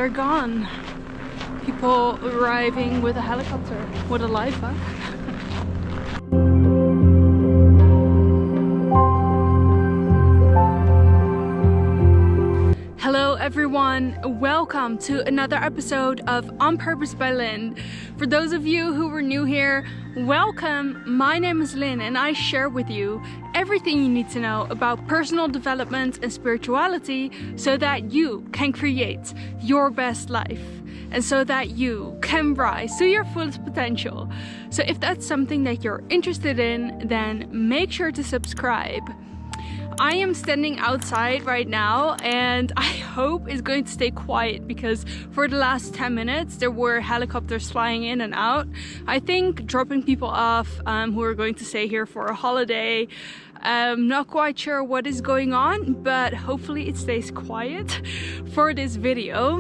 they're gone. People arriving with a helicopter. What a life, huh? Hello everyone, welcome to another episode of On Purpose by Lynn. For those of you who were new here, welcome. My name is Lynn and I share with you everything you need to know about personal development and spirituality so that you can create your best life and so that you can rise to your fullest potential. So if that's something that you're interested in, then make sure to subscribe. I am standing outside right now and I hope it's going to stay quiet because for the last 10 minutes there were helicopters flying in and out. I think dropping people off who are going to stay here for a holiday. Not quite sure what is going on, but hopefully it stays quiet for this video.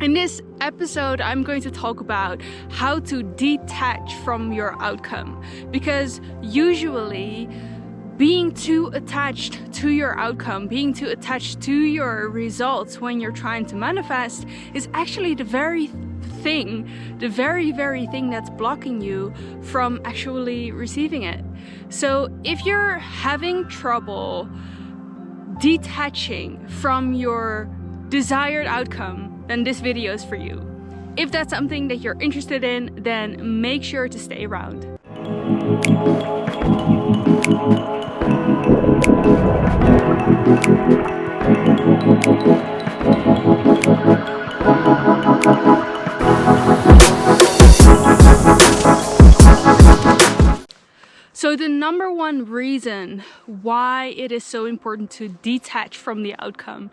In this episode, I'm going to talk about how to detach from your outcome, because usually being too attached to your outcome, being too attached to your results when you're trying to manifest is actually the very thing that's blocking you from actually receiving it. So if you're having trouble detaching from your desired outcome, then this video is for you. If that's something that you're interested in, then make sure to stay around. So the number one reason why it is so important to detach from the outcome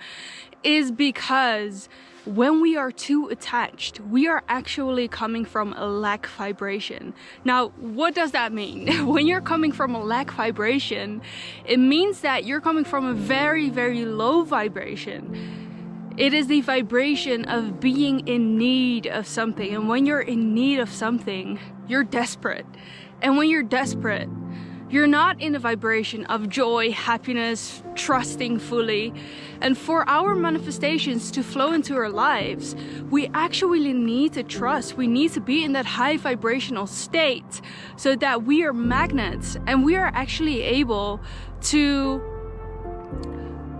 is because when we are too attached, we are actually coming from a lack vibration. Now, what does that mean? When you're coming from a lack vibration, it means that you're coming from a very, very low vibration. It is the vibration of being in need of something. And when you're in need of something, you're desperate. And when you're desperate, you're not in a vibration of joy, happiness, trusting fully. And for our manifestations to flow into our lives, we actually need to trust. We need to be in that high vibrational state so that we are magnets and we are actually able to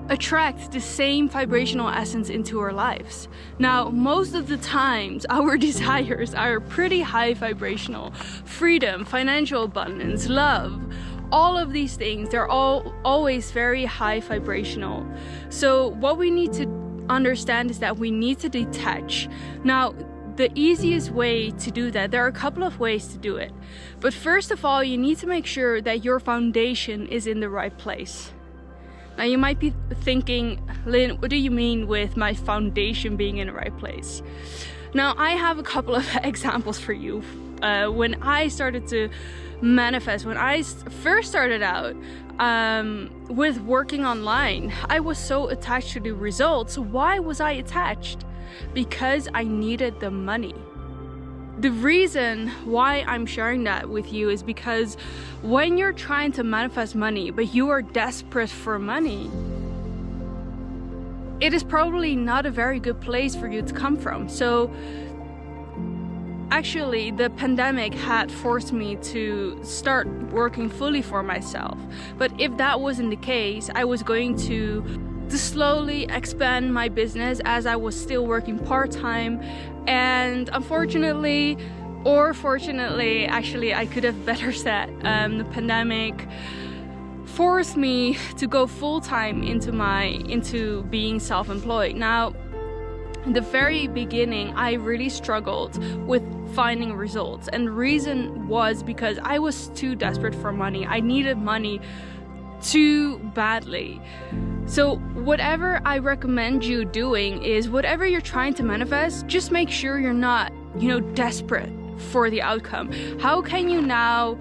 attract the same vibrational essence into our lives. Now, most of the times our desires are pretty high vibrational. Freedom, financial abundance, love, all of these things, they're always very high vibrational. So what we need to understand is that we need to detach. Now, the easiest way to do that, there are a couple of ways to do it. But first of all, you need to make sure that your foundation is in the right place. Now you might be thinking, Lynn, what do you mean with my foundation being in the right place? Now I have a couple of examples for you. When I started to manifest, when I first started out with working online, I was so attached to the results. Why was I attached? Because I needed the money. The reason why I'm sharing that with you is because when you're trying to manifest money, but you are desperate for money, it is probably not a very good place for you to come from. So actually, the pandemic had forced me to start working fully for myself. But if that wasn't the case, I was going to slowly expand my business as I was still working part-time. And unfortunately, or fortunately, actually I could have better said, the pandemic forced me to go full-time into being self-employed. Now, in the very beginning, I really struggled with finding results, and the reason was because I was too desperate for money. I needed money too badly. So whatever I recommend you doing is whatever you're trying to manifest, just make sure you're not, desperate for the outcome. How can you now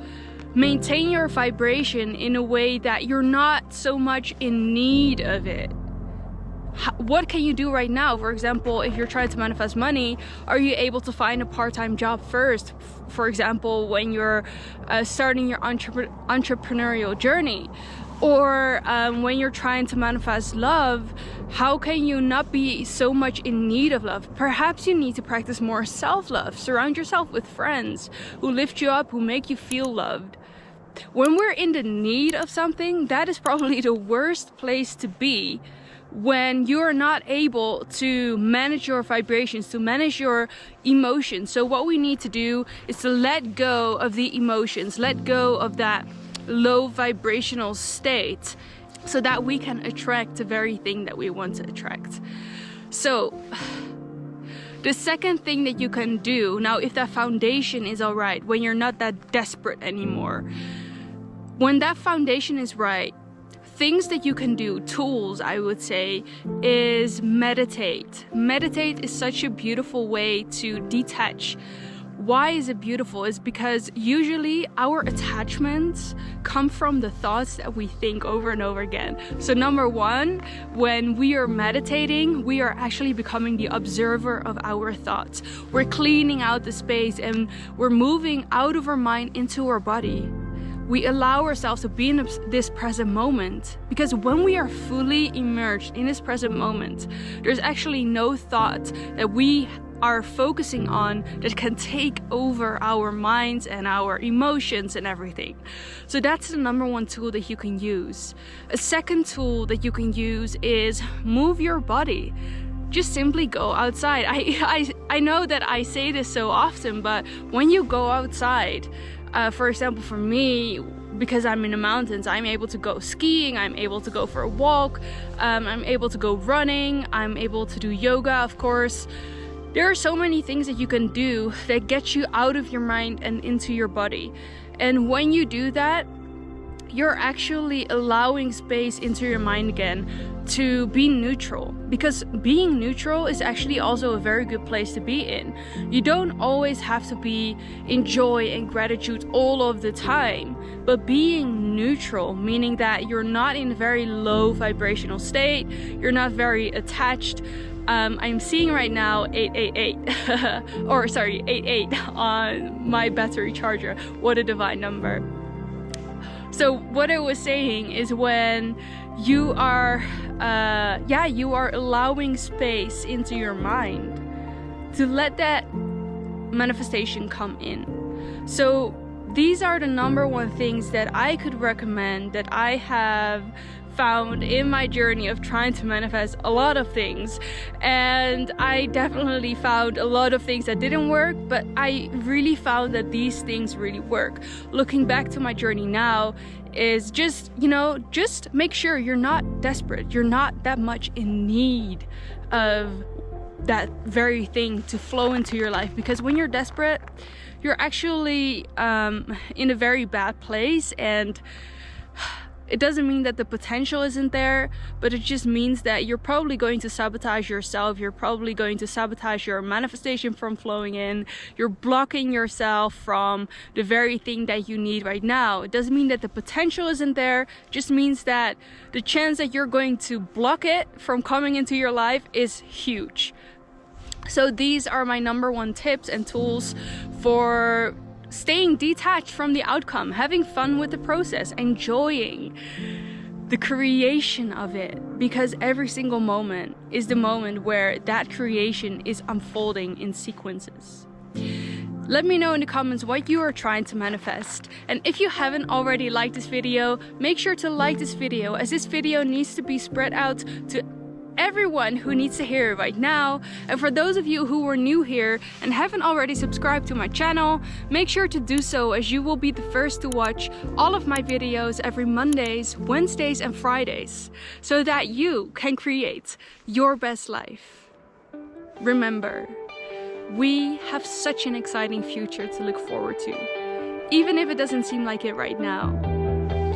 maintain your vibration in a way that you're not so much in need of it? What can you do right now? For example, if you're trying to manifest money, are you able to find a part-time job first? For example, when you're starting your entrepreneurial journey, Or when you're trying to manifest love, how can you not be so much in need of love? Perhaps you need to practice more self-love. Surround yourself with friends who lift you up, who make you feel loved. When we're in the need of something, that is probably the worst place to be, when you're not able to manage your vibrations, to manage your emotions. So what we need to do is to let go of the emotions, let go of that low vibrational state, so that we can attract the very thing that we want to attract. So the second thing that you can do now, if that foundation is all right, when you're not that desperate anymore, when that foundation is right, things that you can do, tools I would say, is meditate. Meditate is such a beautiful way to detach. Why is it beautiful? Is because usually our attachments come from the thoughts that we think over and over again. So number one, when we are meditating, we are actually becoming the observer of our thoughts. We're cleaning out the space and we're moving out of our mind into our body. We allow ourselves to be in this present moment, because when we are fully immersed in this present moment, there's actually no thought that we are focusing on that can take over our minds and our emotions and everything. So that's the number one tool that you can use. A second tool that you can use is move your body. Just simply go outside. I know that I say this so often, but when you go outside, for example, for me, because I'm in the mountains, I'm able to go skiing, I'm able to go for a walk, I'm able to go running, I'm able to do yoga, of course. There are so many things that you can do that get you out of your mind and into your body. And when you do that, you're actually allowing space into your mind again to be neutral, because being neutral is actually also a very good place to be in. You don't always have to be in joy and gratitude all of the time, but being neutral, meaning that you're not in a very low vibrational state, you're not very attached. I'm seeing right now 888 or sorry 88 on my battery charger. What a divine number. So what I was saying is, when you are you are allowing space into your mind to let that manifestation come in. So these are the number one things that I could recommend, that I have found in my journey of trying to manifest a lot of things. And I definitely found a lot of things that didn't work, but I really found that these things really work. Looking back to my journey now is just, just make sure you're not desperate. You're not that much in need of that very thing to flow into your life, because when you're desperate, you're actually in a very bad place. And it doesn't mean that the potential isn't there, but it just means that you're probably going to sabotage yourself. You're probably going to sabotage your manifestation from flowing in. You're blocking yourself from the very thing that you need right now. It doesn't mean that the potential isn't there. It just means that the chance that you're going to block it from coming into your life is huge. So these are my number one tips and tools for staying detached from the outcome, having fun with the process, enjoying the creation of it, because every single moment is the moment where that creation is unfolding in sequences. Let me know in the comments what you are trying to manifest. And if you haven't already liked this video, make sure to like this video, as this video needs to be spread out to everyone who needs to hear it right now. And for those of you who are new here and haven't already subscribed to my channel, make sure to do so, as you will be the first to watch all of my videos every Mondays, Wednesdays and Fridays, so that you can create your best life. Remember, we have such an exciting future to look forward to, even if it doesn't seem like it right now.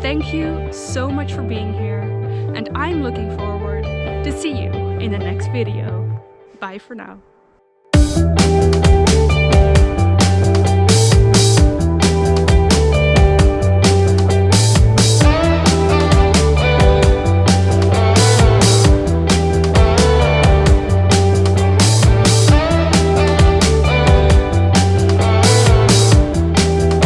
Thank you so much for being here, and I'm looking forward to see you in the next video. Bye for now.